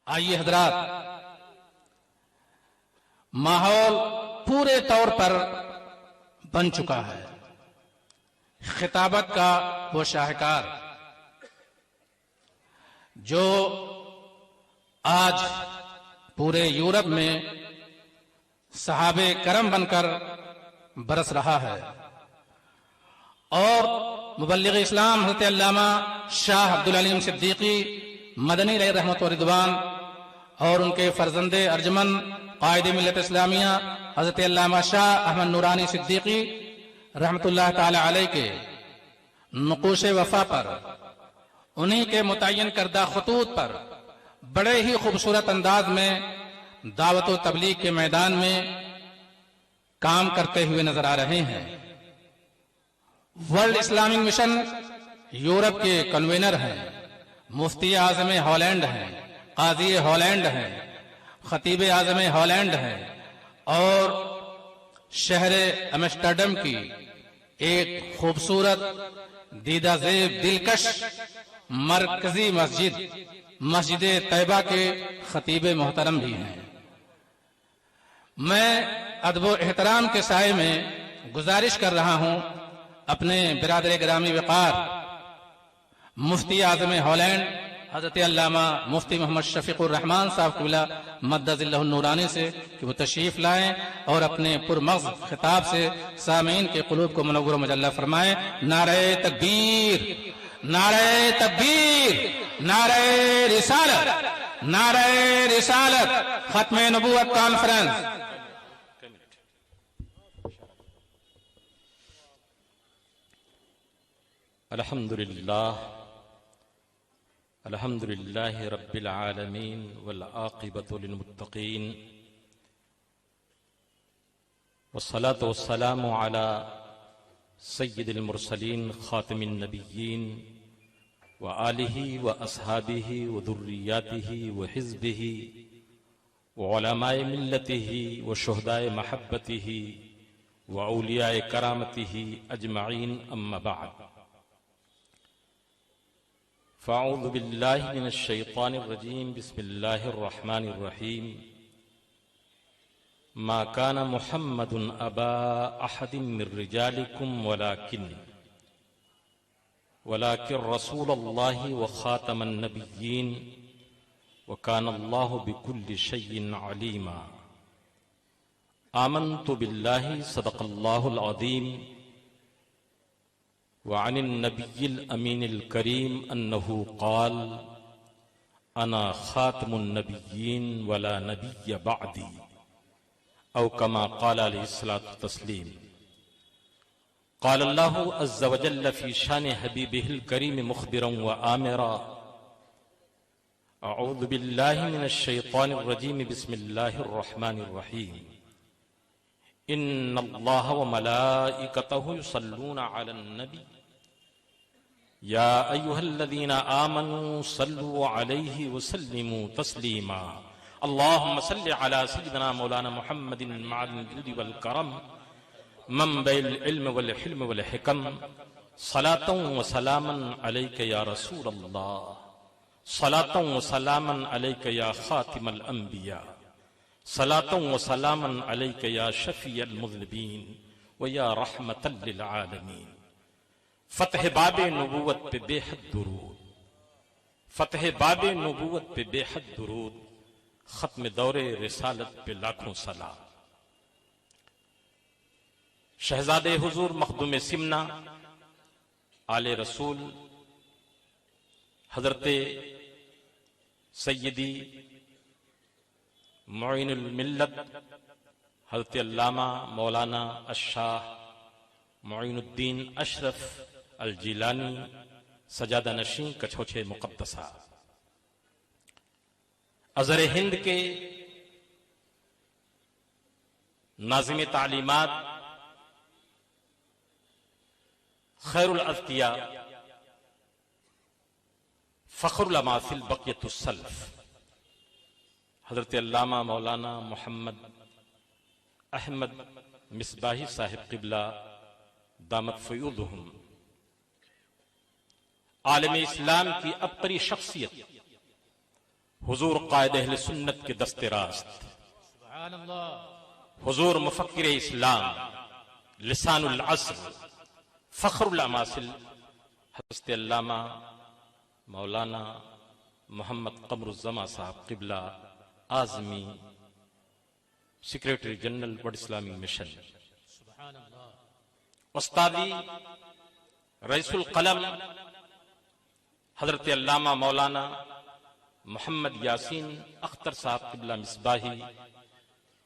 آئیے حضرات، ماحول پورے طور پر بن چکا ہے۔ خطابت کا وہ شاہکار جو آج پورے یورپ میں صحابہ کرم بن کر برس رہا ہے، اور مبلغ اسلام حضرت علامہ شاہ عبدالعلیم صدیقی مدنی علیہ رحمت و رضوان اور ان کے فرزند ارجمن قائد ملت اسلامیہ حضرت علامہ شاہ احمد نورانی صدیقی رحمت اللہ تعالی علیہ کے نقوش وفا پر، انہی کے متعین کردہ خطوط پر بڑے ہی خوبصورت انداز میں دعوت و تبلیغ کے میدان میں کام کرتے ہوئے نظر آ رہے ہیں۔ ورلڈ اسلامک مشن یورپ کے کنوینر ہیں، مفتی اعظم ہالینڈ ہیں، قاضی ہالینڈ ہیں، خطیب اعظم ہالینڈ ہیں، اور شہر امسٹرڈم کی ایک خوبصورت دیدہ زیب دلکش مرکزی مسجد طیبہ کے خطیب محترم بھی ہیں۔ میں ادب و احترام کے سائے میں گزارش کر رہا ہوں اپنے برادر گرامی وقار مفتی اعظم ہالینڈ حضرت علامہ مفتی محمد شفیق الرحمان صاحب قبلہ مدد اللہ النورانی سے کہ وہ تشریف لائیں اور اپنے پرمغز خطاب سے سامعین کے قلوب کو منور و مجلہ فرمائیں۔ نعرہ تکبیر، نعرہ تکبیر، نعرہ رسالت، نعرہ رسالت، ختم نبوت کانفرنس۔ الحمد لله رب العالمين والعاقبة للمتقين، والصلاة والسلام على سيد المرسلين خاتم النبيين وآله وأصحابه وذرياته وحزبه وعلماء ملته وشهداء محبته وأولياء كرامته أجمعين، أما بعد، فأعوذ بالله من الشيطان الرجيم، بسم الله الرحمن الرحيم۔ ما كان محمد أبا أحد من رجالكم ولكن رسول الله وخاتم النبيين، وكان الله بكل شيء عليما۔ آمنت بالله صدق الله العظيم، وعن النبي الأمين الكريم أنه قال: أنا خاتم النبيين ولا نبي بعدي، أو كما قال عليه الصلاة والتسليم۔ قال الله عز وجل في شان حبيبه الكريم مخبرا وآمرا: أعوذ بالله من الشيطان الرجيم، بسم الله الرحمن الرحيم۔ إن الله وملائكته يصلون على النبي، يا أيها الذين آمنوا صلوا عليه وسلموا تسليما۔ اللهم صل على سيدنا مولانا محمد معدن الجود والكرم، منبع العلم والحلم والحكم، صلاة وسلاما عليك يا رسول الله، صلاة وسلاما عليك يا خاتم الأنبياء، صلاة وسلاما عليك يا شفيع المذنبين ويا رحمة للعالمين۔ فتح باب نبوت پہ بے حد درود، فتح باب نبوت پہ بے حد درود، ختم دور رسالت پہ لاکھوں سلام۔ شہزادے حضور مخدوم سمنا آل رسول حضرت سیدی معین الملت حضرت علامہ مولانا الشاہ معین الدین اشرف الجیلانی سجادہ نشین کچھوچے مقدسہ، ازہر ہند کے ناظم تعلیمات، خیر الاذکیاء، فخر العلماء فی البقیۃ السلف، حضرت علامہ مولانا محمد احمد مصباحی صاحب قبلہ دامت فیوضہم، عالم اسلام کی ابتری شخصیت، حضور قائد اہل سنت کے دست راست، سبحان اللہ، حضور مفکر اسلام، لسان العصر، فخر الاماثل حضرت علامہ مولانا محمد قمر الزماں صاحب قبلہ Azmi, secretary general world Islamic mission, سبحان اللہ، استادی رئیس القلم حضرت علامہ مولانا محمد یاسین اختر صاحب قبلہ مصباحی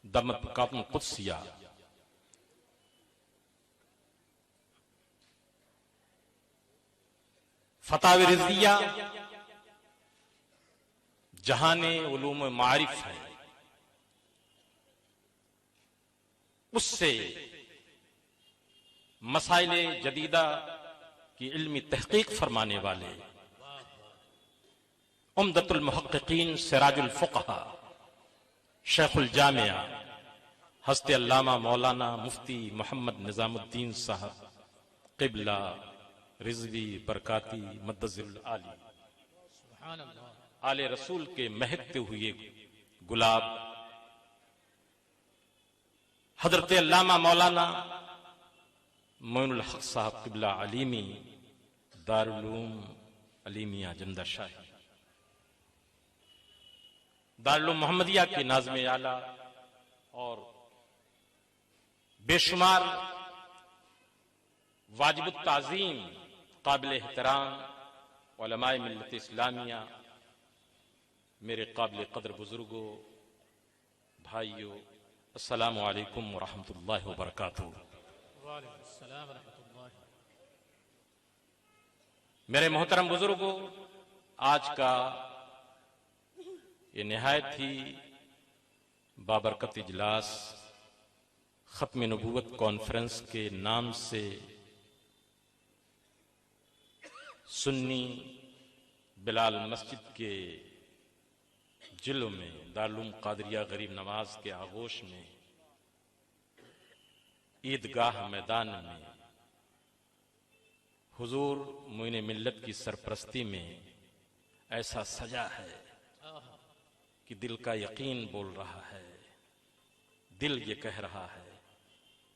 دمت کاپن قدسیہ، فتاوی رضویہ جہان علوم و معارف ہے، اس سے مسائل جدیدہ کی علمی تحقیق فرمانے والے عمدۃ المحققین سراج الفقہا شیخ الجامعہ حضرت علامہ مولانا مفتی محمد نظام الدین صاحب قبلہ رضوی برکاتی مدظر العالی، سبحان اللہ، آل رسول کے مہکتے ہوئے گلاب حضرت علامہ مولانا معین الحق صاحب قبلہ علیمی دارالعلوم علیمیہ جندہ شاہی، دارالعلوم محمدیہ کے ناظم اعلیٰ اور بے شمار واجب التعظیم قابل احترام علماء ملت اسلامیہ، میرے قابل قدر بزرگوں، بھائیوں، السلام علیکم ورحمۃ اللہ وبرکاتہ۔ وعلیکم السلام ورحمۃ اللہ۔ میرے محترم بزرگوں، آج کا یہ نہایت ہی بابرکت اجلاس ختم نبوت کانفرنس کے نام سے سنی بلال مسجد کے جلو میں دارالعلوم قادریہ غریب نواز کے آغوش میں عیدگاہ میدان میں حضور معین ملت کی سرپرستی میں ایسا سجا ہے کہ دل کا یقین بول رہا ہے، دل یہ کہہ رہا ہے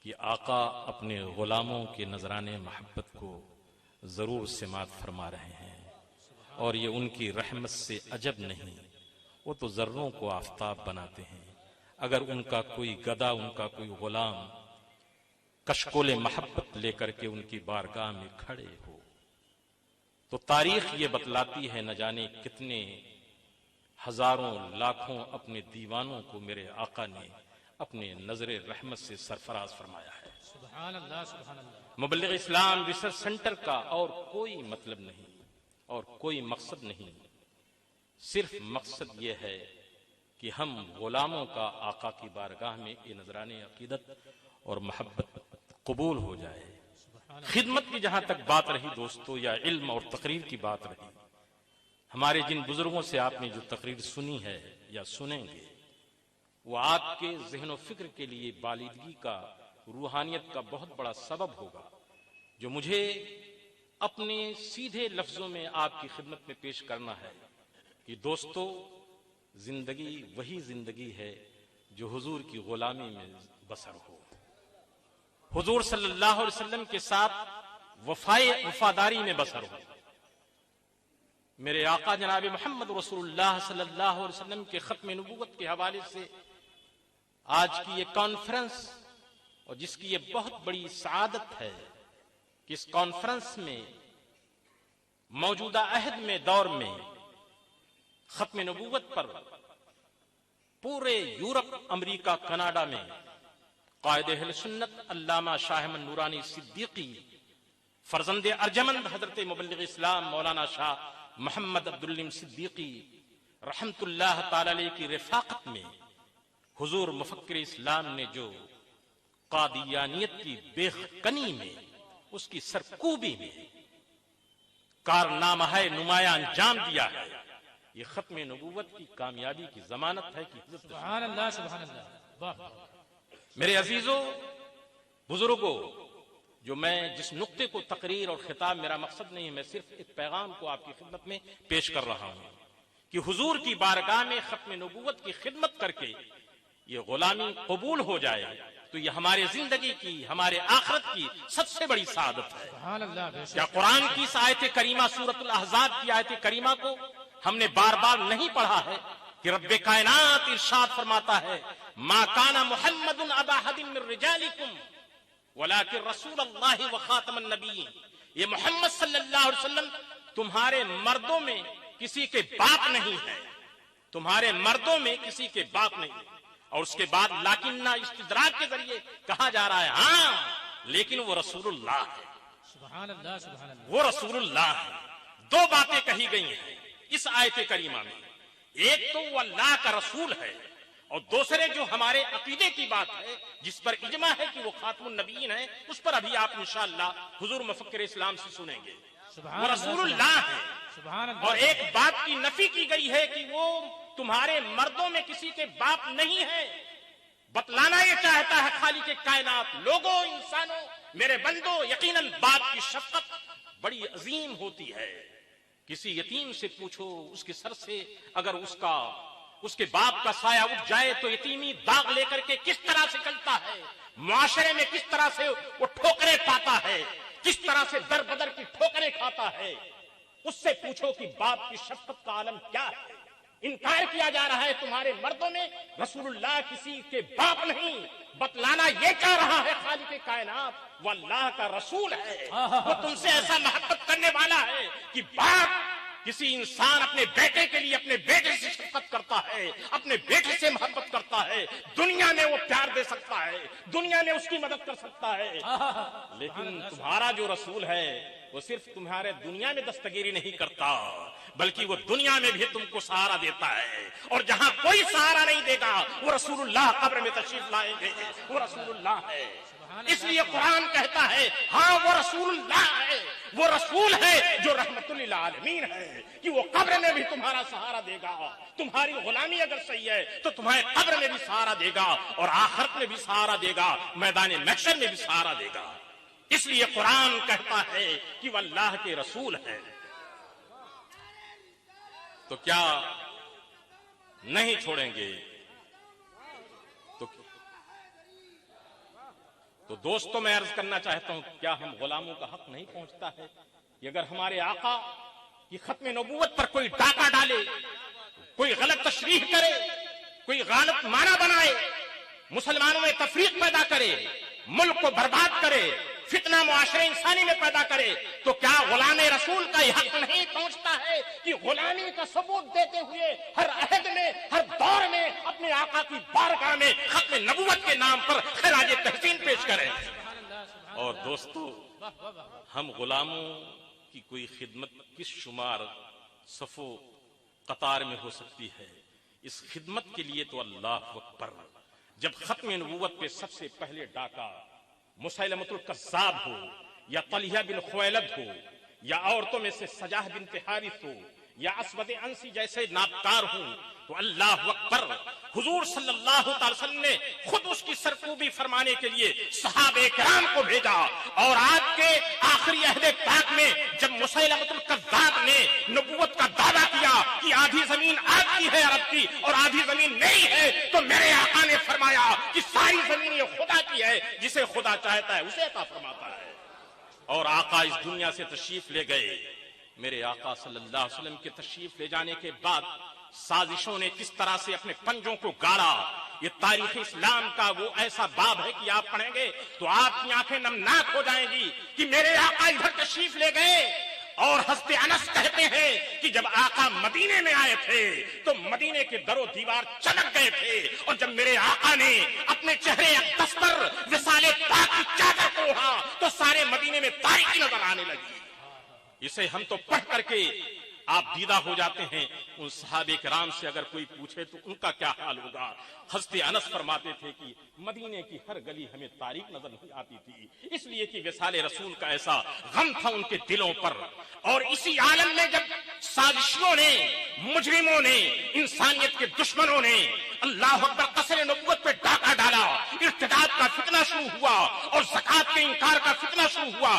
کہ آقا اپنے غلاموں کے نذرانے محبت کو ضرور سماعت فرما رہے ہیں، اور یہ ان کی رحمت سے عجب نہیں، وہ تو ذروں کو آفتاب بناتے ہیں۔ اگر ان کا کوئی گدا، ان کا کوئی غلام کشکول محبت لے کر کے ان کی بارگاہ میں کھڑے ہو تو تاریخ یہ بتلاتی ہے نہ جانے کتنے ہزاروں لاکھوں اپنے دیوانوں کو میرے آقا نے اپنے نظر رحمت سے سرفراز فرمایا ہے۔ سبحان اللہ، سبحان اللہ۔ مبلغ اسلام ریسرچ سینٹر کا اور کوئی مطلب نہیں اور کوئی مقصد نہیں، صرف مقصد یہ ہے کہ ہم غلاموں کا آقا کی بارگاہ میں یہ نذرانے عقیدت اور محبت قبول ہو جائے۔ خدمت کی جہاں تک بات رہی دوستو، یا علم اور تقریر کی بات رہی، ہمارے جن بزرگوں سے آپ نے جو تقریر سنی ہے یا سنیں گے، وہ آپ کے ذہن و فکر کے لیے بالیدگی کا، روحانیت کا بہت بڑا سبب ہوگا، جو مجھے اپنے سیدھے لفظوں میں آپ کی خدمت میں پیش کرنا ہے کہ دوستو، زندگی وہی زندگی ہے جو حضور کی غلامی میں بسر ہو، حضور صلی اللہ علیہ وسلم کے ساتھ وفاداری میں بسر ہو۔ میرے آقا جناب محمد رسول اللہ صلی اللہ علیہ وسلم کے ختم نبوت کے حوالے سے آج کی یہ کانفرنس، اور جس کی یہ بہت بڑی سعادت ہے کہ اس کانفرنس میں موجودہ عہد میں دور میں ختم نبوت پر پورے یورپ، امریکہ، کینیڈا میں قائد اہل سنت علامہ شاہ احمد نورانی صدیقی، فرزند ارجمند حضرت مبلغ اسلام مولانا شاہ محمد عبدالعلیم صدیقی رحمت اللہ تعالی علیہ کی رفاقت میں حضور مفکر اسلام نے جو قادیانیت کی بے کنی میں، اس کی سرکوبی میں کارنامہ نمایاں انجام دیا ہے، یہ ختم نبوت کی کامیابی کی ضمانت ہے کہ سبحان اللہ، سبحان اللہ۔ واہ۔ میرے عزیزوں، بزرگوں، جو میں جس نقطے کو تقریر اور خطاب، میرا مقصد نہیں ہے، میں صرف ایک پیغام کو آپ کی خدمت میں پیش کر رہا ہوں کہ حضور کی بارگاہ میں ختم نبوت کی خدمت کر کے یہ غلامی قبول ہو جائے تو یہ ہمارے زندگی کی، ہمارے آخرت کی سب سے بڑی سعادت ہے۔ سبحان اللہ، بے شک۔ کیا قرآن کی اس آیت کریمہ سورۃ الاحزاب کی آیت کریمہ کو ہم نے بار بار نہیں پڑھا ہے کہ رب کائنات ارشاد فرماتا ہے ما کان محمد ابا احد من رجالکم ولکن رسول اللہ وخاتم النبیین، یہ محمد صلی اللہ علیہ وسلم تمہارے مردوں میں کسی کے باپ نہیں ہے، تمہارے مردوں میں کسی کے باپ نہیں ہے۔ اور اس کے بعد لاکنہ استدراک کے ذریعے کہا جا رہا ہے ہاں لیکن وہ رسول اللہ ہے، سبحان اللہ، سبحان اللہ۔ وہ رسول اللہ ہے۔ دو باتیں کہی گئی ہیں اس آیت کریمہ میں، ایک تو وہ اللہ کا رسول ہے، اور دوسرے جو ہمارے عقیدے کی بات ہے جس پر اجماع ہے کہ وہ خاتم النبیین ہے، اس پر ابھی آپ انشاءاللہ حضور مفکر اسلام سے سنیں گے۔ وہ رسول اللہ ہے۔ سبحان اللہ۔ اور ایک بات کی نفی کی گئی ہے کہ وہ تمہارے مردوں میں کسی کے باپ نہیں ہے، بتلانا یہ چاہتا ہے خالق کائنات، لوگوں، انسانوں، میرے بندوں، یقیناً باپ کی شفقت بڑی عظیم ہوتی ہے۔ کسی یتیم سے پوچھو، اس کے سر سے اگر اس کے باپ کا سایہ اٹھ جائے تو یتیمی داغ لے کر کے کس طرح سے چلتا ہے، معاشرے میں کس طرح سے وہ ٹھوکریں پاتا ہے، کس طرح سے در بدر کی ٹھوکریں کھاتا ہے۔ اس سے پوچھو کہ باپ کی شفقت کا عالم کیا ہے۔ انکار کیا جا رہا ہے تمہارے مردوں میں رسول اللہ کسی کے باپ نہیں، بتلانا یہ کہہ رہا ہے خالق کائنات وہ اللہ کا رسول ہے، وہ تم سے ایسا محبت کرنے والا ہے کہ باپ کسی انسان اپنے بیٹے کے لیے اپنے بیٹے سے شفقت کرتا ہے، اپنے بیٹے سے محبت کرتا ہے، دنیا میں وہ پیار دے سکتا ہے، دنیا میں اس کی مدد کر سکتا ہے، لیکن تمہارا جو رسول ہے وہ صرف تمہارے دنیا میں دستگیری نہیں کرتا بلکہ وہ دنیا میں بھی تم کو سہارا دیتا ہے، اور جہاں کوئی سہارا نہیں دے گا وہ رسول اللہ قبر میں تشریف لائیں گے، وہ رسول اللہ ہے۔ اس لیے قرآن کہتا ہے ہاں وہ رسول اللہ ہے، وہ رسول ہے جو رحمت للعالمین ہے کہ وہ قبر میں بھی تمہارا سہارا دے گا، تمہاری غلامی اگر صحیح ہے تو تمہارے قبر میں بھی سہارا دے گا، اور آخرت میں بھی سہارا دے گا، میدان محشر میں بھی سہارا دے گا۔ اس لیے قرآن کہتا ہے کہ وہ اللہ کے رسول ہے۔ تو کیا نہیں چھوڑیں گے؟ تو دوستوں میں عرض کرنا چاہتا ہوں کیا ہم غلاموں کا حق نہیں پہنچتا ہے کہ اگر ہمارے آقا کی ختم نبوت پر کوئی ڈاکہ ڈالے، کوئی غلط تشریح کرے، کوئی غلط معنی بنائے، مسلمانوں میں تفریق پیدا کرے، ملک کو برباد کرے، فتنہ معاشرے انسانی میں پیدا کرے، تو کیا غلام رسول کا یہ حق نہیں پہنچتا ہے کہ غلامی کا ثبوت دیتے ہوئے ہر عہد میں، ہر دور میں اپنے آقا کی بارگاہ میں ختم نبوت کے نام پر خراج تحسین پیش کریں؟ اور دوستو، ہم غلاموں کی کوئی خدمت کس شمار صف و قطار میں ہو سکتی ہے؟ اس خدمت کے لیے تو اللہ اکبر، جب ختم نبوت پہ سب سے پہلے ڈاکہ مسیلمۃ الکذاب ہو، یا طلحہ بن خویلد ہو، یا عورتوں میں سے سجاہ بنت حارث ہو، یا اسود انسی جیسے نابکار ہوں، تو اللہ اکبر، حضور صلی اللہ تعالی وسلم نے خود اس کی سرکوبی فرمانے کے لیے صحابہ کرام کو بھیجا، اور آج کے آخری عہد پاک میں جب مسیلمۃ الکذاب نے نبوت کا دعویٰ کیا کہ آدھی زمین آپ کی ہے عرب کی اور آدھی زمین نہیں ہے، تو میرے آقا نے فرمایا کہ ساری زمین یہ خدا کی ہے، جسے خدا چاہتا ہے اسے عطا فرماتا ہے۔ اور آقا اس دنیا سے تشریف لے گئے۔ میرے آقا صلی اللہ علیہ وسلم کے تشریف لے جانے کے بعد سازشوں نے کس طرح سے اپنے پنجوں کو گاڑا، یہ تاریخ اسلام کا وہ ایسا باب ہے کہ آپ پڑھیں گے تو آپ کی آنکھیں نمناک ہو جائیں گی کہ میرے آقا ادھر تشریف لے گئے۔ اور حضرت انس کہتے ہیں کہ جب آقا مدینے میں آئے تھے تو مدینے کے در و دیوار چمک گئے تھے، اور جب میرے آقا نے اپنے چہرے اقدس پر وصال پاک کی چادر کو اوڑھا تو سارے مدینے میں تاریکی نظر آنے لگی۔ اسے ہم تو پڑھ کر کے آپ دیدہ ہو جاتے ہیں۔ ان صحابہ کرام سے اگر کوئی پوچھے تو ان کا کیا حال ہوگا؟ حضرت انس فرماتے تھے کہ مدینے کی ہر گلی ہمیں تاریک نظر نہیں آتی تھی، اس لیے کہ وصال رسول کا ایسا غم تھا ان کے دلوں پر۔ اور اسی عالم میں جب سازشیوں نے، مجرموں نے، انسانیت کے دشمنوں نے اللہ اکبر قصر نبوت پہ ڈاکہ ڈالا، ارتداد کا فتنہ شروع ہوا اور زکات کے انکار کا فتنہ شروع ہوا،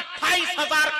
28,000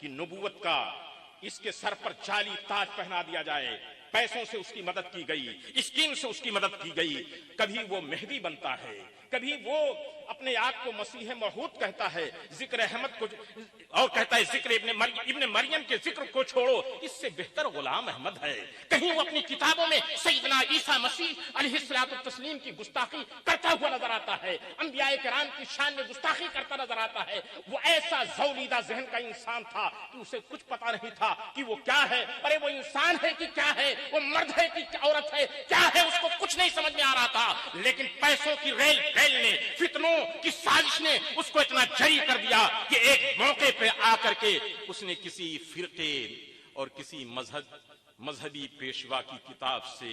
کہ نبوت کا اس کے سر پر جعلی تاج پہنا دیا جائے، پیسوں سے اس کی مدد کی گئی، اسکیم سے اس کی مدد کی گئی، کبھی وہ مہدی بنتا ہے، کبھی وہ اپنے آپ کو مسیح موعود کہتا ہے، ذکر احمد کو اور کہتا ہے ذکر ابن مریم کے ذکر کو چھوڑو، اس سے بہتر غلام احمد ہے۔ کہیں وہ اپنی کتابوں میں سیدنا عیسیٰ مسیح علیہ الصلوۃ والتسلیم کی گستاخی کرتا ہوا نظر آتا ہے، انبیاء کرام کی شان میں گستاخی کرتا نظر آتا ہے۔ وہ ایسا زولیدہ ذہن کا انسان تھا کہ اسے کچھ پتا نہیں تھا کہ وہ کیا ہے، ارے وہ انسان ہے کہ کیا ہے، وہ مرد ہے کہ عورت ہے، کیا ہے، اس کو کچھ نہیں سمجھ میں آ رہا تھا۔ لیکن پیسوں کی ریل نے، فتنوں کی سازش نے اس کو اتنا جری کر دیا کہ ایک موقع پہ آ کر کے اس نے کسی فرقے اور کسی مذہبی پیشوا کی کتاب سے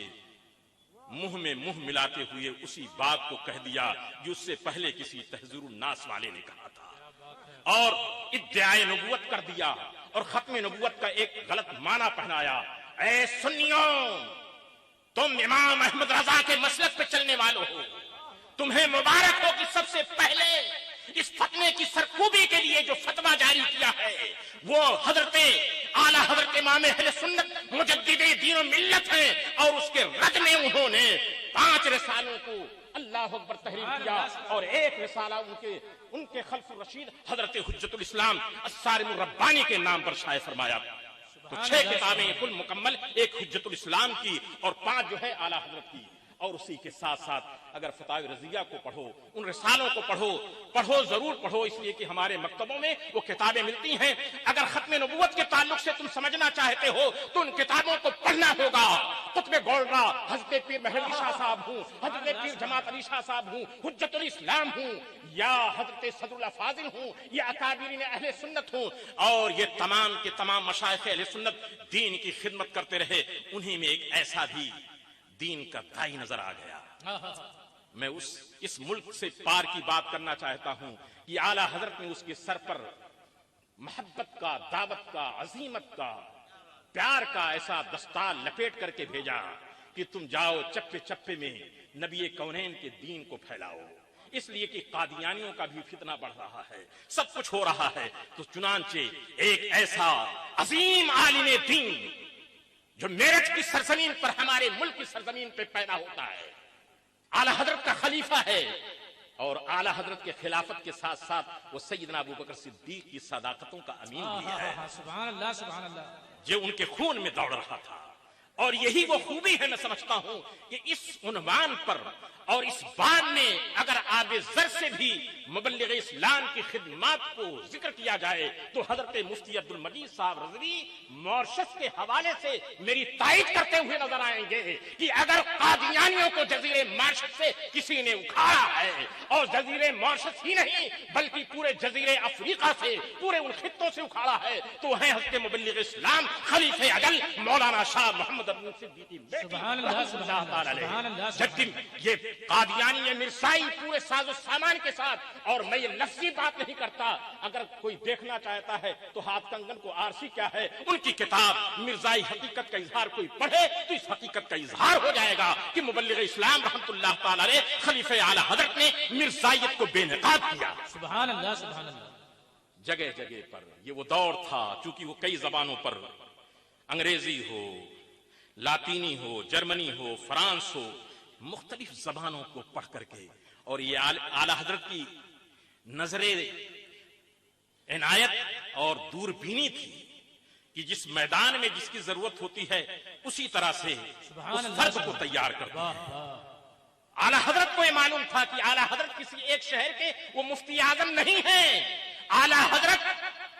منہ میں منہ ملاتے ہوئے اسی بات کو کہہ دیا جو اس سے پہلے کسی تحذیر الناس والے نے کہا تھا، اور ادعائے نبوت کر دیا اور ختم نبوت کا ایک غلط معنی پہنایا۔ اے سنیوں، تم امام احمد رضا کے مسلک پہ چلنے والوں ہو، تمہیں مبارک ہو کہ سب سے پہلے اس فتوے کی سرکوبی کے لیے جو فتویٰ جاری کیا ہے وہ حضرت اعلیٰ حضرت امام اہل سنت مجدد دین و ملت ہیں، اور اس کے رد میں انہوں نے 5 رسالوں کو اللہ اکبر تحریر کیا، اور ایک رسالہ ان کے خلف الرشید حضرت حجت الاسلام الصارم الربانی کے نام پر شائع فرمایا۔ تو 6 کتابیں کل مکمل، ایک حجت الاسلام کی اور 5 جو ہے اعلیٰ حضرت کی، اور اسی کے ساتھ ساتھ اگر فتاوی رضیہ کو پڑھو، ان رسالوں کو پڑھو ضرور پڑھو، اس لیے کہ ہمارے مکتبوں میں وہ کتابیں ملتی ہیں۔ اگر ختم نبوت کے تعلق سے تم سمجھنا چاہتے ہو تو ان کتابوں کو پڑھنا ہوگا۔ قطب گولڑا حضرت پیر مہر علی شاہ صاحب ہوں، حضرت پیر جماعت علی شاہ صاحب ہوں، حجت الاسلام ہوں، یا حضرت صدر اللہ فاضل ہوں، یا اکابرین اہل سنت ہوں، اور یہ تمام کے تمام مشائخ اہل سنت دین کی خدمت کرتے رہے، انہی میں ایک ایسا بھی دین کا دائی نظر آ گیا۔ میں اس ملک سے پار کی بات کرنا چاہتا ہوں کہ اعلیٰ حضرت نے اس کے سر پر محبت کا، دعوت کا، عظیمت کا، پیار کا ایسا دستار لپیٹ کر کے بھیجا کہ تم جاؤ چپے چپے میں نبی کونین کے دین کو پھیلاؤ، اس لیے کہ قادیانیوں کا بھی فتنہ بڑھ رہا ہے، سب کچھ ہو رہا ہے۔ تو چنانچہ ایک ایسا عظیم عالم دین جو میرٹھ کی سرزمین پر، ہمارے ملک کی سرزمین پہ پیدا ہوتا ہے، اعلیٰ حضرت کا خلیفہ ہے، اور اعلیٰ حضرت کے خلافت کے ساتھ ساتھ وہ سیدنا ابو بکر صدیق کی صداقتوں کا امین بھی ہے، سبحان اللہ سبحان اللہ، جو ان کے خون میں دوڑ رہا تھا۔ اور یہی وہ خوبی ہے، میں سمجھتا ہوں کہ اس عنوان پر اور اس باب میں اگر آب زر سے بھی مبلغ اسلام کی خدمات کو ذکر کیا جائے تو حضرت مفتی عبد المجید صاحب رضوی مورشس کے حوالے سے میری تائید کرتے ہوئے نظر آئیں گے کہ اگر قادیانیوں کو جزیرے مارشس سے کسی نے اکھاڑا ہے، اور جزیرے مارشس ہی نہیں بلکہ پورے جزیرے افریقہ سے، پورے ان خطوں سے اکھاڑا ہے، تو ہے حضرت مبلغ اسلام خلیفہ اجل مولانا شاہ محمد ابن صدیقی سبحان اللہ سبحان اللہ سبحان اللہ، جبکہ یہ قادیانی یا مرزائی پورے ساز و سامان کے ساتھ، اور میں یہ لفظی بات نہیں کرتا، اگر کوئی دیکھنا چاہتا ہے تو ہاتھ کنگن کو آرسی کیا ہے، ان کی کتاب مرزائی حقیقت کا اظہار کوئی پڑھے تو اس حقیقت کا اظہار ہو جائے گا کہ مبلغ اسلام رحمت اللہ تعالی علیہ خلیفہ اعلی حضرت نے مرزائیت کو بے نقاب کیا۔ سبحان اللہ سبحان اللہ، جگہ جگہ پر یہ وہ دور تھا، چونکہ وہ کئی زبانوں پر، انگریزی ہو، لاطینی ہو، جرمنی ہو، فرانس ہو، مختلف زبانوں کو پڑھ کر کے، اور یہ اعلی حضرت کی نظر عنایت اور دوربینی تھی کہ جس میدان میں جس کی ضرورت ہوتی ہے اسی طرح سے اس فرد کو تیار کرتے ہیں۔ اعلی حضرت کو یہ معلوم تھا کہ اعلی حضرت کسی ایک شہر کے وہ مفتی اعظم نہیں ہیں، اعلی حضرت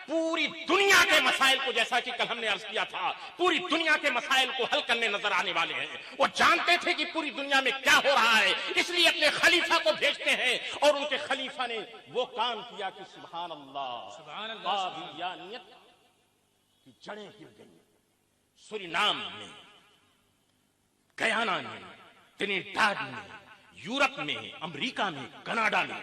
پوری دنیا کے مسائل کو، جیسا کہ کل ہم نے عرض کیا تھا، پوری دنیا کے مسائل کو حل کرنے نظر آنے والے ہیں۔ وہ جانتے تھے کہ پوری دنیا میں کیا ہو رہا ہے، اس لیے اپنے خلیفہ کو بھیجتے ہیں، اور ان کے خلیفہ نے وہ کام کیا کہ سبحان اللہ، سبحان اللہ، قادیانیت کی جڑیں گر گئی۔ سورینام میں، گیانا میں، ٹرینیڈاڈ میں، یورپ میں، امریکہ میں، کینیڈا میں،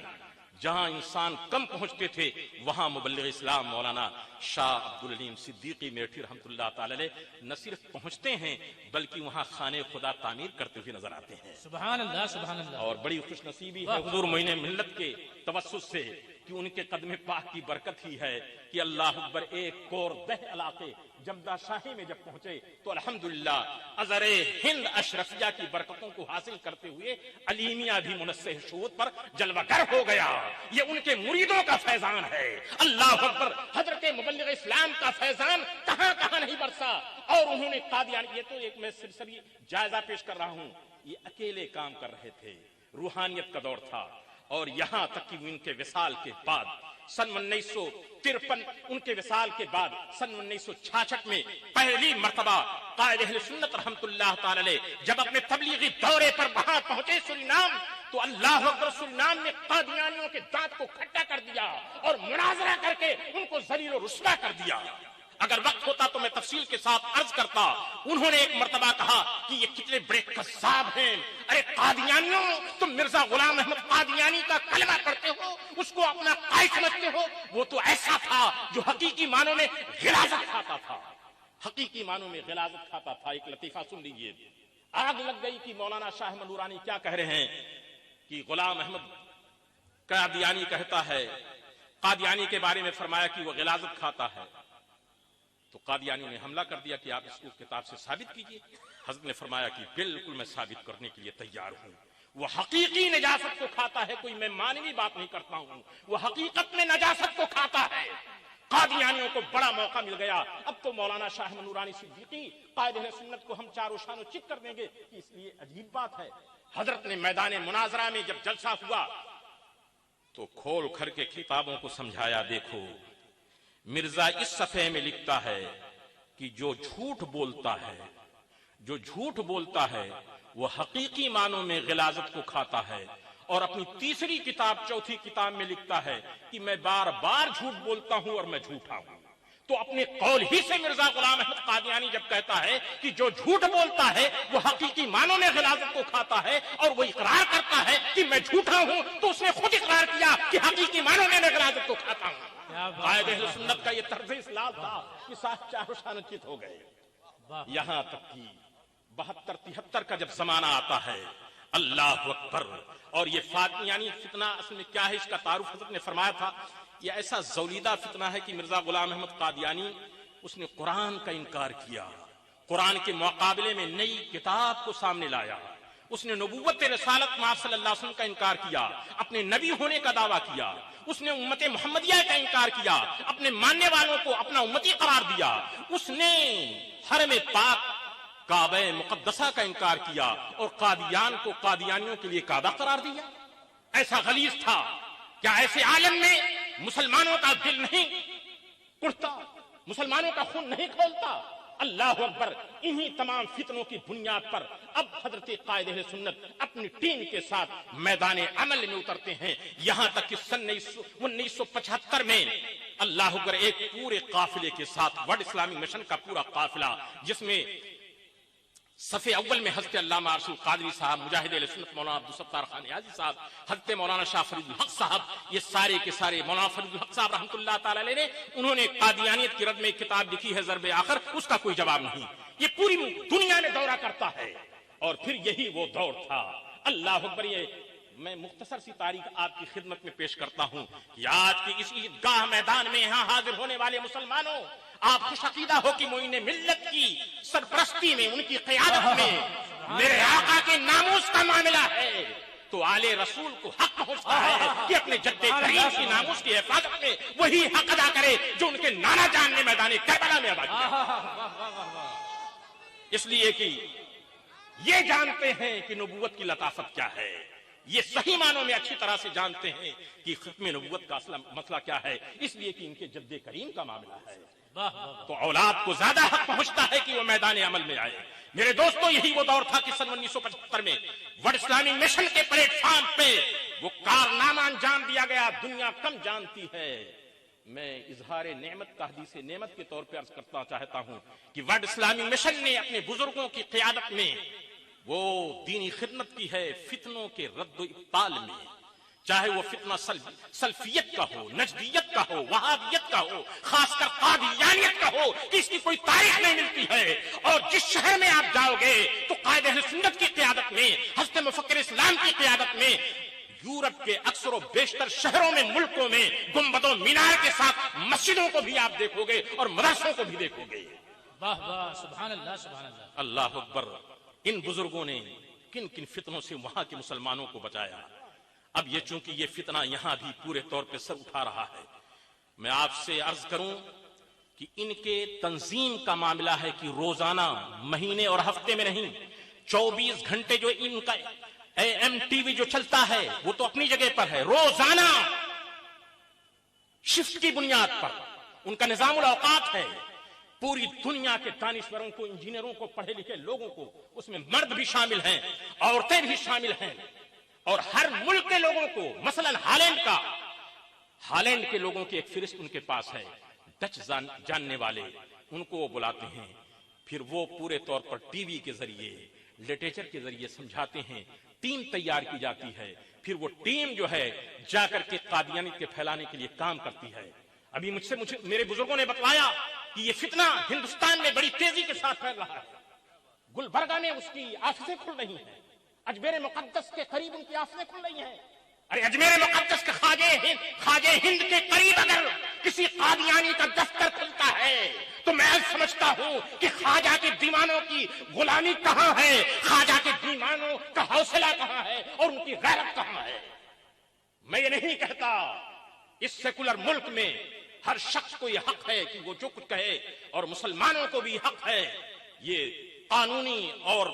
جہاں انسان کم پہنچتے تھے وہاں مبلغ اسلام مولانا شاہ عبدالعلیم صدیقی میٹھی رحمت اللہ تعالی علیہ نہ صرف پہنچتے ہیں بلکہ وہاں خانے خدا تعمیر کرتے ہوئے نظر آتے ہیں۔ سبحان اللہ سبحان اللہ، اور بڑی خوش نصیبی ہے حضور معین ملت کے توسط سے کہ ان کے قدم پاک کی برکت ہی ہے کہ اللہ اکبر ایک کور دہ علاقے جمدہ شاہی میں جب پہنچے تو الحمدللہ ازر ہند اشرفیہ کی برکتوں کو حاصل کرتے ہوئے علیمیہ بھی منصح شہود پر جلوہ گر ہو گیا. یہ ان کے مریدوں کا فیضان ہے. اللہ اکبر. حضرت مبلغ اسلام کا فیضان کہاں کہاں نہیں برسا. اور انہوں نے قادیانی، یہ تو ایک میں سرسری جائزہ پیش کر رہا ہوں، یہ اکیلے کام کر رہے تھے، روحانیت کا دور تھا. اور یہاں تک کہ ان کے وصال کے بعد سن 1953 ان کے وصال کے بعد سن 1966 میں پہلی مرتبہ قائد اہل سنت رحمت اللہ تعالی علیہ جب اپنے تبلیغی دورے پر وہاں پہنچے سورینام، تو اللہ اکبر سورینام نے قادیانیوں کے دانت کو کھٹا کر دیا اور مناظرہ کر کے ان کو ذلیل و رسوا کر دیا. اگر وقت ہوتا تو میں تفصیل کے ساتھ عرض کرتا. انہوں نے ایک مرتبہ کہا کہ یہ کتنے بڑے قذاب ہیں. ارے قادیانیوں، تم مرزا غلام احمد قادیانی کا کلمہ پڑھتے ہو، اس کو اپنا قائد سمجھتے ہو. وہ تو ایسا تھا جو حقیقی معنوں میں غلاظت کھاتا تھا، حقیقی معنوں میں غلاظت کھاتا تھا. ایک لطیفہ سن لیجیے. آگ لگ گئی کہ مولانا شاہ احمد نورانی کیا کہہ رہے ہیں کہ غلام احمد قادیانی کہتا ہے، قادیانی کے بارے میں فرمایا کہ وہ غلاظت کھاتا ہے. تو قادیانیوں نے حملہ کر دیا کہ آپ اس کو کتاب سے ثابت کیجئے. حضرت نے فرمایا کہ بالکل میں ثابت کرنے کے لیے تیار ہوں. وہ حقیقی نجاست کو کھاتا ہے، کوئی میں مانوی بات نہیں کرتا ہوں. وہ حقیقت میں نجاست کو کھاتا ہے. قادیانیوں کو بڑا موقع مل گیا. اب تو مولانا شاہ احمد نورانی صدیقی قائد اہل سنت کو ہم چاروں شانوں چک کر دیں گے. اس لیے عجیب بات ہے، حضرت نے میدان مناظرہ میں جب جلسہ ہوا تو کھول کر کے کتابوں کو سمجھایا. دیکھو مرزا اس صفحے میں لکھتا ہے کہ جو جھوٹ بولتا ہے وہ حقیقی معنوں میں غلاظت کو کھاتا ہے. اور اپنی تیسری کتاب چوتھی کتاب میں لکھتا ہے کہ میں بار بار جھوٹ بولتا ہوں اور میں جھوٹا ہوں. تو اپنے قول ہی سے مرزا غلام احمد قادیانی جب کہتا ہے کہ جو جھوٹ بولتا ہے وہ حقیقی معنوں میں غلاظت کو کھاتا ہے اور وہ اقرار کرتا ہے کہ میں جھوٹا ہوں، تو اس نے خود اقرار کیا کہ حقیقی معنوں میں غلاظت کو کھاتا ہوں. قائد اہل سنت کا یہ طرز اسلام تھا کہ ساتھ چاروں شانچت ہو گئے. یہاں تک کہ 72-73 کا جب زمانہ آتا ہے، اللہ اکبر. اور یہ یعنی فتنہ اصل میں کیا ہے، اس کا تعارف حضرت نے فرمایا تھا. یہ ایسا زولیدہ فتنہ ہے کہ مرزا غلام احمد قادیانی اس نے قرآن کا انکار کیا، قرآن کے مقابلے میں نئی کتاب کو سامنے لایا. اس نے نبوت رسالت محمد صلی اللہ علیہ وسلم کا انکار کیا، اپنے نبی ہونے کا دعویٰ کیا. اس نے امت محمدیہ کا انکار کیا، اپنے ماننے والوں کو اپنا امتی قرار دیا. اس نے حرم پاک کعبہ مقدسہ کا انکار کیا اور قادیان کو قادیانیوں کے لیے کعبہ قرار دیا. ایسا غلیظ تھا. کیا ایسے عالم میں مسلمانوں کا دل نہیں اٹھتا، مسلمانوں کا خون نہیں کھولتا؟ اللہ اکبر. انہی تمام فتنوں کی بنیاد پر اب حضرت قائد اہل سنت اپنی ٹیم کے ساتھ میدان عمل میں اترتے ہیں. یہاں تک کہ سن 1975 میں اللہ اکبر ایک پورے قافلے کے ساتھ ورلڈ اسلامک مشن کا پورا قافلہ، جس میں صف اول میں حضرت علامہ ارشد قادری صاحب، مجاہد اہل سنت مولانا عبدالستار خان نیازی صاحب، حضرت مولانا شاہ فرید الحق صاحب، یہ سارے کے سارے مولانا فرید الحق صاحب رحمۃ اللہ تعالی علیہ نے انہوں نے قادیانیت کی رد میں ایک کتاب لکھی ہے ضرب آخر، اس کا کوئی جواب نہیں. یہ پوری دنیا میں دورہ کرتا ہے. اور پھر یہی وہ دور تھا. اللہ اکبر. یہ میں مختصر سی تاریخ آپ کی خدمت میں پیش کرتا ہوں کہ آج کی اس عیدگاہ میدان میں یہاں حاضر ہونے والے مسلمانوں، آپ خوش عقیدہ ہو کہ معین ملت کی سرپرستی میں، ان کی قیادت میں میرے آقا کے ناموس کا معاملہ ہے تو آل رسول کو حق پہنچتا ہے کہ اپنے جد کریم کی ناموس کی حفاظت میں وہی حق ادا کرے جو ان کے نانا جان نے میدان کربلا میں ادا کیا. اس لیے کہ یہ جانتے ہیں کہ نبوت کی لطافت کیا ہے، یہ صحیح معنوں میں اچھی طرح سے جانتے ہیں کہ ختم نبوت کا اصل مسئلہ کیا ہے. اس لیے کہ ان کے جد کریم کا معاملہ ہے تو اولاد کو زیادہ حق پہنچتا ہے کہ وہ میدان عمل میں آئے. میرے دوستو، یہی وہ دور تھا کہ سن 1975 میں ورلڈ اسلامک مشن کے پلیٹ فارم پہ وہ کارنامہ انجام دیا گیا. دنیا کم جانتی ہے. میں اظہار نعمت کا حدیث نعمت کے طور پہ عرض کرنا چاہتا ہوں کہ ورلڈ اسلامک مشن نے اپنے بزرگوں کی قیادت میں وہ دینی خدمت کی ہے فتنوں کے رد و ابطال میں. چاہے وہ فتنہ سلفیت کا ہو، نجدیت کا ہو، وہابیت کا ہو، خاص کر قادیانیت کا ہو، کہ اس کی کوئی تاریخ نہیں ملتی ہے. اور جس شہر میں آپ جاؤ گے تو قائد اہل سنت کی قیادت میں، حضرت مفکر اسلام کی قیادت میں یورپ کے اکثر و بیشتر شہروں میں، ملکوں میں گنبد و مینار کے ساتھ مسجدوں کو بھی آپ دیکھو گے اور مدرسوں کو بھی دیکھو گے۔ واہ واہ، سبحان اللہ سبحان اللہ۔ اللہ اکبر۔ ان بزرگوں نے کن کن فتنوں سے وہاں کے مسلمانوں کو بچایا۔ اب یہ چونکہ یہ فتنہ یہاں بھی پورے طور پہ سر اٹھا رہا ہے، میں آپ سے عرض کروں کہ ان کے تنظیم کا معاملہ ہے کہ روزانہ، مہینے اور ہفتے میں نہیں، 24 گھنٹے جو ان کا AMTV جو چلتا ہے وہ تو اپنی جگہ پر ہے، روزانہ شفٹ کی بنیاد پر ان کا نظام الاوقات ہے۔ پوری دنیا کے دانشوروں کو، انجینئروں کو، پڑھے لکھے لوگوں کو، اس میں مرد بھی شامل ہیں، عورتیں بھی شامل ہیں، اور ہر ملک کے لوگوں کو، مثلا ہالینڈ کے لوگوں کی ایک فہرست ان کے پاس ہے، ڈچ جاننے والے، ان کو وہ بلاتے ہیں، پھر وہ پورے طور پر ٹی وی کے ذریعے، لٹریچر کے ذریعے سمجھاتے ہیں، ٹیم تیار کی جاتی ہے، پھر وہ ٹیم جو ہے جا کر کے قادیانیت کے پھیلانے کے لیے کام کرتی ہے۔ ابھی مجھے میرے بزرگوں نے بتلایا کہ یہ فتنہ ہندوستان میں بڑی تیزی کے ساتھ پھیل رہا ہے۔ گلبرگہ میں اس کی آفسیں کھل رہی ہیں، اجمیر مقدس کے قریب ان کی آفسیں کھل رہی ہیں۔ ارے اجمیر مقدس کے خواجہ ہند کے قریب اگر کسی قادیانی کا دفتر کھلتا ہے تو میں سمجھتا ہوں کہ خواجہ کے دیوانوں کی غلامی کہاں ہے، خواجہ کے دیوانوں کا حوصلہ کہاں ہے اور ان کی غیرت کہاں ہے۔ میں یہ نہیں کہتا، اس سیکولر ملک میں ہر شخص کو یہ حق ہے کہ وہ جو کچھ کہے، اور مسلمانوں کو بھی حق ہے، یہ قانونی اور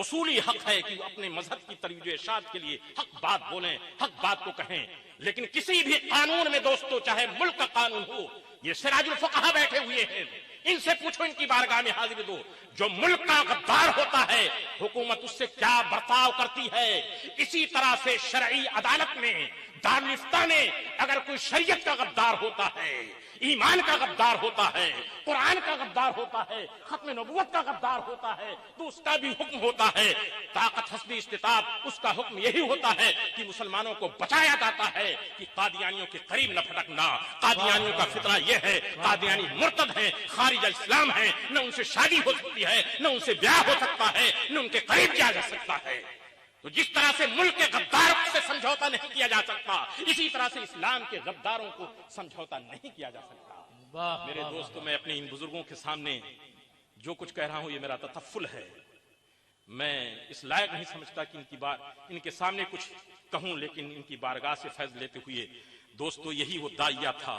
اصولی حق ہے کہ وہ اپنے مذہب کی ترویج و ارشاد کے لیے حق بات بولیں، حق بات کو کہیں۔ لیکن کسی بھی قانون میں دوستو، چاہے ملک کا قانون ہو، یہ سراج الفقہا بیٹھے ہوئے ہیں، ان سے پوچھو، ان کی بارگاہ میں حاضر دو، جو ملک کا غدار ہوتا ہے حکومت اس سے کیا برتاؤ کرتی ہے۔ اسی طرح سے شرعی عدالت میں، دارالفتہ میں اگر کوئی شریعت کا غدار ہوتا ہے، ایمان کا غدار ہوتا ہے، قرآن کا غدار ہوتا ہے، ختم نبوت کا غدار ہوتا ہے، تو اس کا بھی حکم ہوتا ہے، طاقت حسب استطاعت اس کا حکم یہی ہوتا ہے کہ مسلمانوں کو بچایا جاتا ہے کہ قادیانیوں کے قریب نہ پھٹکنا۔ قادیانیوں کا فتنہ یہ ہے، قادیانی مرتد ہیں، خارج اسلام ہیں، نہ ان سے شادی ہو سکتی ہے، نہ ان سے بیاہ ہو سکتا ہے، نہ ان کے قریب جایا جا سکتا ہے۔ تو جس طرح سے ملک کے غداروں سے سمجھوتا نہیں کیا جا سکتا، اسی طرح سے اسلام کے غداروں کو سمجھوتا نہیں کیا جا سکتا۔ میرے دوستو، میں اپنے ان بزرگوں کے سامنے جو کچھ کہہ رہا ہوں یہ میرا تطفل ہے، میں اس لائق نہیں سمجھتا کہ ان کے سامنے کچھ کہوں، لیکن ان کی بارگاہ سے فیض لیتے ہوئے دوستو، یہی وہ داعیہ تھا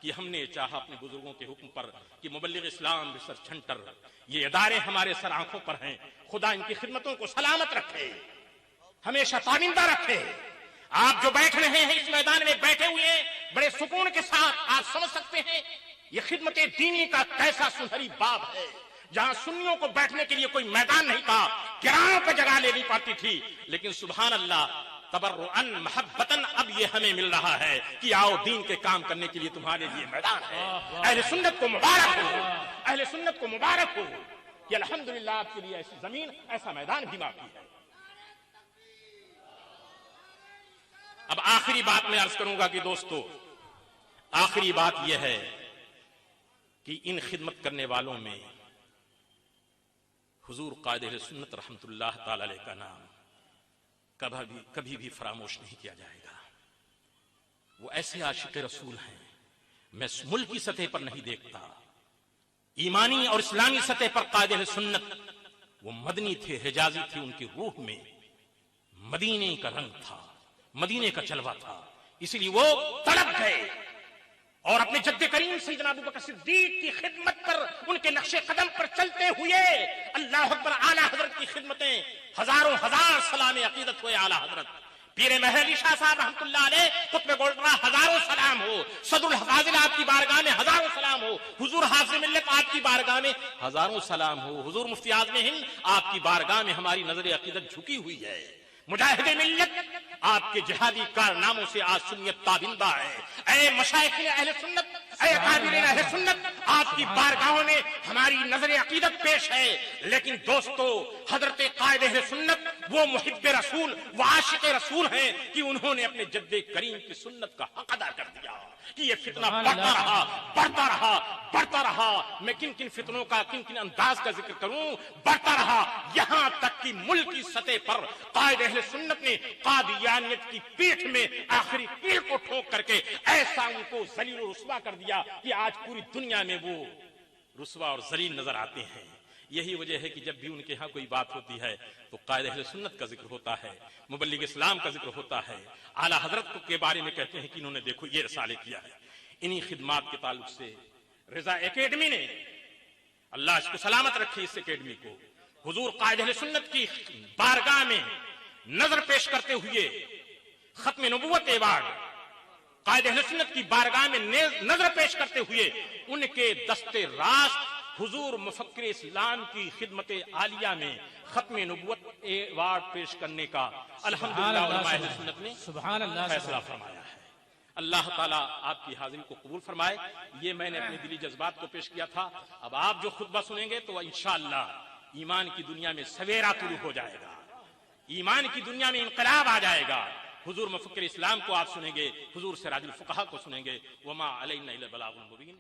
کہ ہم نے چاہا اپنے بزرگوں کے حکم پر کہ مبلغ اسلام ریسرچ سینٹر، یہ ادارے ہمارے سر آنکھوں پر ہیں، خدا ان کی خدمتوں کو سلامت رکھے، ہمیشہ تابندہ رکھے۔ آپ جو بیٹھ رہے ہیں اس میدان میں بیٹھے ہوئے بڑے سکون کے ساتھ، آپ سمجھ سکتے ہیں یہ خدمت دینی کا کیسا سنہری باب ہے، جہاں سنیوں کو بیٹھنے کے لیے کوئی میدان نہیں تھا، کرایوں پہ جگہ لینی پڑتی تھی، لیکن سبحان اللہ، تبرعاً محبتاً اب یہ ہمیں مل رہا ہے کہ آؤ دین کے کام کرنے کے لیے تمہارے لیے میدان ہے۔ اہل سنت کو مبارک ہو، اہل سنت کو مبارک ہو کہ الحمدللہ آپ کے لیے ایسی زمین، ایسا میدان بھی باقی ہے۔ اب آخری بات میں عرض کروں گا کہ دوستو، آخری بات یہ ہے کہ ان خدمت کرنے والوں میں حضور قائد اہل سنت رحمت اللہ تعالی علیہ کا نام کبھی بھی فراموش نہیں کیا جائے گا۔ وہ ایسے عاشق رسول ہیں، میں ملکی سطح پر نہیں دیکھتا، ایمانی اور اسلامی سطح پر قائد اہل سنت وہ مدنی تھے، حجازی تھے، ان کی روح میں مدینے کا رنگ تھا، مدینے کا جلوہ تھا، اس لیے وہ تڑپ گئے اور اپنے جد کریم سیدنا ابوبکر صدیق کی خدمت پر، ان کے نقش قدم پر چلتے ہوئے اللہ اکبر، اعلیٰ حضرت کی خدمتیں، ہزاروں ہزار سلام عقیدت ہوئے اعلیٰ حضرت پیر مہر علی شاہ صاحب رحمت اللہ علیہ، قطب گولڈرا، ہزاروں سلام ہو، صدر الحفاظل آپ کی بارگاہ میں ہزاروں سلام ہو، حضور حاضر ملت آپ کی بارگاہ میں ہزاروں سلام ہو، حضور مفتی اعظم ہند آپ کی بارگاہ میں ہماری نظر عقیدت جھکی ہوئی ہے۔ مجاہد ملت آپ کے جہادی کارناموں سے آج سنیت تابندہ ہے۔ اے مشائخ اہل سنت، اے قابلین اہل سنت، آپ کی بارگاہوں میں ہماری نظر عقیدت پیش ہے، لیکن دوستو حضرت قائد اہل سنت وہ محب رسول، وہ عاشق رسول ہیں کہ انہوں نے اپنے جد کریم کی سنت کا حق ادا کر دیا کہ یہ فتنہ بڑھتا رہا، بڑھتا رہا، بڑھتا رہا۔ میں کن کن فتنوں کا، کن کن انداز کا ذکر کروں، بڑھتا رہا، یہاں تک کہ ملک کی سطح پر قائد اہل سنت نے قادیانی قادیانیت کی پیٹھ میں آخری کیل کو ٹھوک کر کے ایسا ان کو ذلیل و رسوا کر دیا کہ آج پوری دنیا میں وہ رسوا اور ذلیل نظر آتے ہیں۔ یہی وجہ ہے کہ جب بھی ان کے ہاں کوئی بات ہوتی ہے تو قائد اہل سنت کا ذکر ہوتا ہے، مبلغ اسلام کا ذکر ہوتا ہے، اعلی حضرت کے بارے میں کہتے ہیں کہ انہوں نے دیکھو یہ رسالے کیا ہے۔ انہی خدمات کے تعلق سے رضا اکیڈمی نے، اللہ اس کو سلامت رکھے اس اکیڈمی کو، حضور قائد اہل سنت کی بارگاہ میں نظر پیش کرتے ہوئے ختم نبوت ایوارڈ قائد اہل سنت کی بارگاہ میں نظر پیش کرتے ہوئے ان کے دستے راست حضور مفکر اسلام کی خدمت عالیہ میں ختم نبوت ایوارڈ پیش کرنے کا الحمدللہ علماء اہل سنت نے سبحان اللہ فیصلہ فرمایا ہے۔ اللہ تعالیٰ آپ کی حاضری کو قبول فرمائے۔ یہ میں نے اپنے دلی جذبات کو پیش کیا تھا۔ اب آپ جو خطبہ سنیں گے تو انشاءاللہ ایمان کی دنیا میں سویرا طلوع ہو جائے گا، ایمان کی دنیا میں انقلاب آ جائے گا۔ حضور مفکر اسلام کو آپ سنیں گے، حضور سراج الفقہا کو سنیں گے، وما علینا الا البلاغ المبین۔